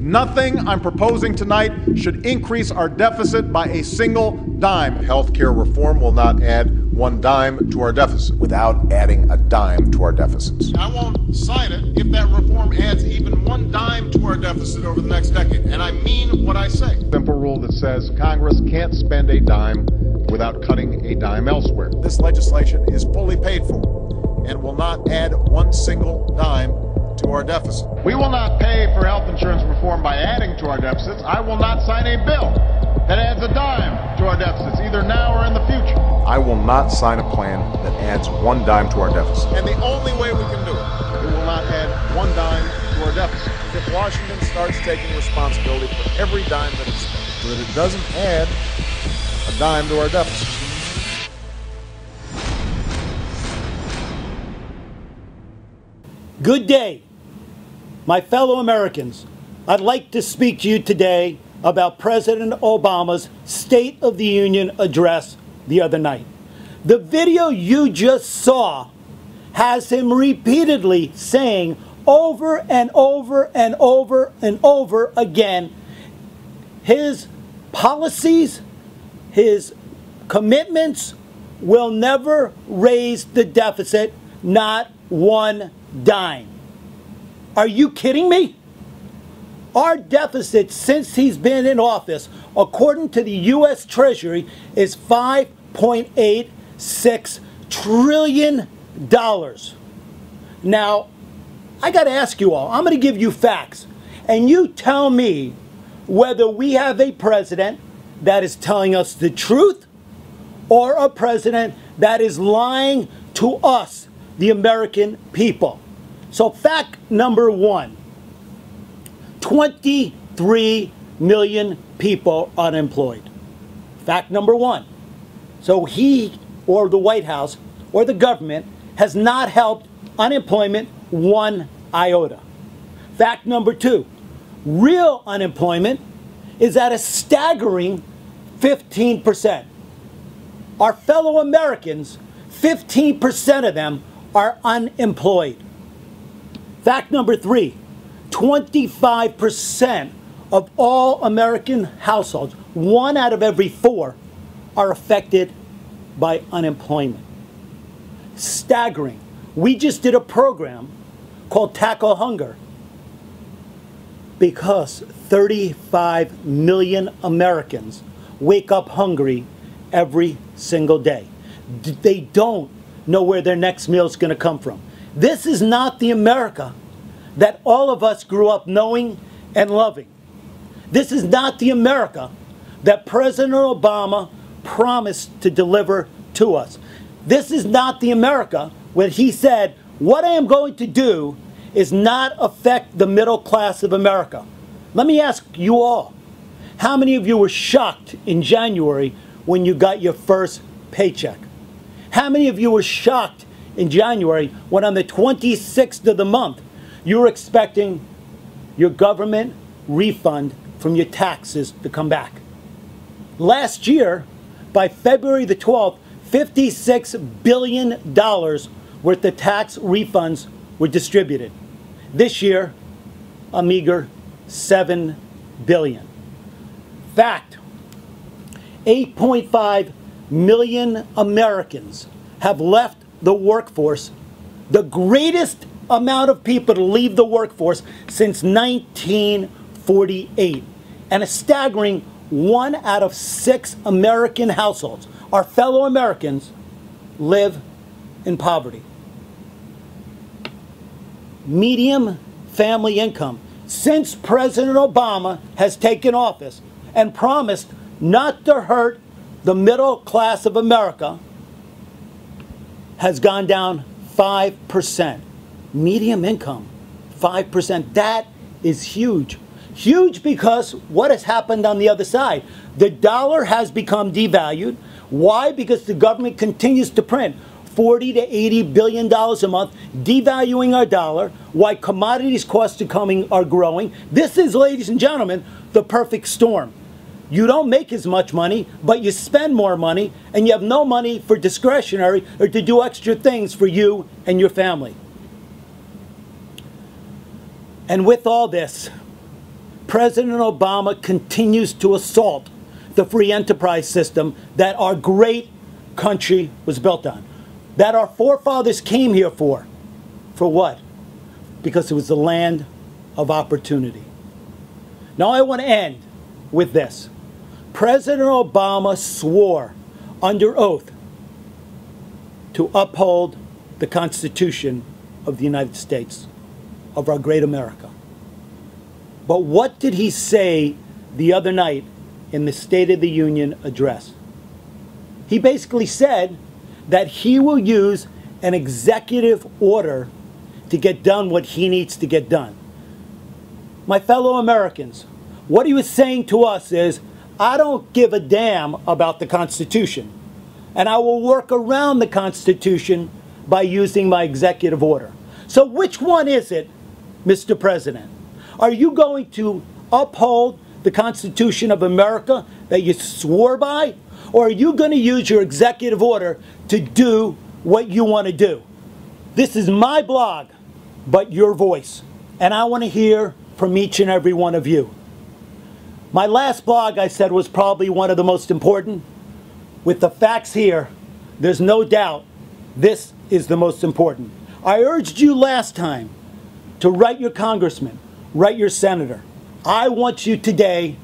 Nothing I'm proposing tonight should increase our deficit by a single dime. Healthcare reform will not add one dime to our deficit. Without adding a dime to our deficits. I won't sign it if that reform adds even one dime to our deficit over the next decade. And I mean what I say. Simple rule that says Congress can't spend a dime without cutting a dime elsewhere. This legislation is fully paid for and will not add one single dime to our deficit. We will not pay for health insurance reform by adding to our deficits. I will not sign a bill that adds a dime to our deficits, either now or in the future. I will not sign a plan that adds one dime to our deficit. And the only way we can do it will not add one dime to our deficit. If Washington starts taking responsibility for every dime that is spent, so that it doesn't add a dime to our deficit. Good day, my fellow Americans. I'd like to speak to you today about President Obama's State of the Union address the other night. The video you just saw has him repeatedly saying over and over and over and over again his policies, his commitments will never raise the deficit, not one dime. Are you kidding me? Our deficit since he's been in office, according to the U.S. Treasury, is $5.86 trillion. Now, I got to ask you all, I'm going to give you facts, and you tell me whether we have a president that is telling us the truth or a president that is lying to us, the American people. So fact number one, 23 million people unemployed. Fact number one. So he or the White House or the government has not helped unemployment one iota. Fact number two, real unemployment is at a staggering 15%. Our fellow Americans, 15% of them are unemployed. Fact number three, 25% of all American households, 1 out of every 4, are affected by unemployment. Staggering. We just did a program called Tackle Hunger because 35 million Americans wake up hungry every single day. They don't know where their next meal is going to come from. This is not the America that all of us grew up knowing and loving. This is not the America that President Obama promised to deliver to us. This is not the America when he said, what I am going to do is not affect the middle class of America. Let me ask you all, how many of you were shocked in January when you got your first paycheck? How many of you were shocked in January when on the 26th of the month you were expecting your government refund from your taxes to come back? Last year, by February the 12th, $56 billion worth of tax refunds were distributed. This year, a meager $7 billion. Fact, 8.5 million Americans have left the workforce, the greatest amount of people to leave the workforce since 1948. And a staggering 1 out of 6 American households, our fellow Americans, live in poverty. Median family income, since President Obama has taken office and promised not to hurt the middle class of America, has gone down 5%. Median income, 5%. That is huge. Huge because what has happened on the other side? The dollar has become devalued. Why? Because the government continues to print $40 to $80 billion a month, devaluing our dollar, why commodities costs are growing. This is, ladies and gentlemen, the perfect storm. You don't make as much money, but you spend more money, and you have no money for discretionary or to do extra things for you and your family. And with all this, President Obama continues to assault the free enterprise system that our great country was built on, that our forefathers came here for. For what? Because it was the land of opportunity. Now I want to end with this. President Obama swore under oath to uphold the Constitution of the United States, of our great America. But what did he say the other night in the State of the Union address? He basically said that he will use an executive order to get done what he needs to get done. My fellow Americans, what he was saying to us is, I don't give a damn about the Constitution, and I will work around the Constitution by using my executive order. So which one is it, Mr. President? Are you going to uphold the Constitution of America that you swore by? Or are you going to use your executive order to do what you want to do? This is my blog, but your voice. And I want to hear from each and every one of you. My last blog, I said, was probably one of the most important. With the facts here, there's no doubt this is the most important. I urged you last time to write your congressman, write your senator. I want you today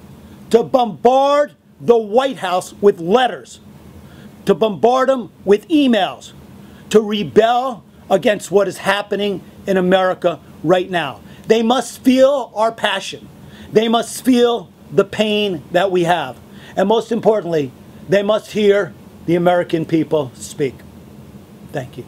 to bombard the White House with letters, to bombard them with emails, to rebel against what is happening in America right now. They must feel our passion. They must feel the pain that we have. And most importantly, they must hear the American people speak. Thank you.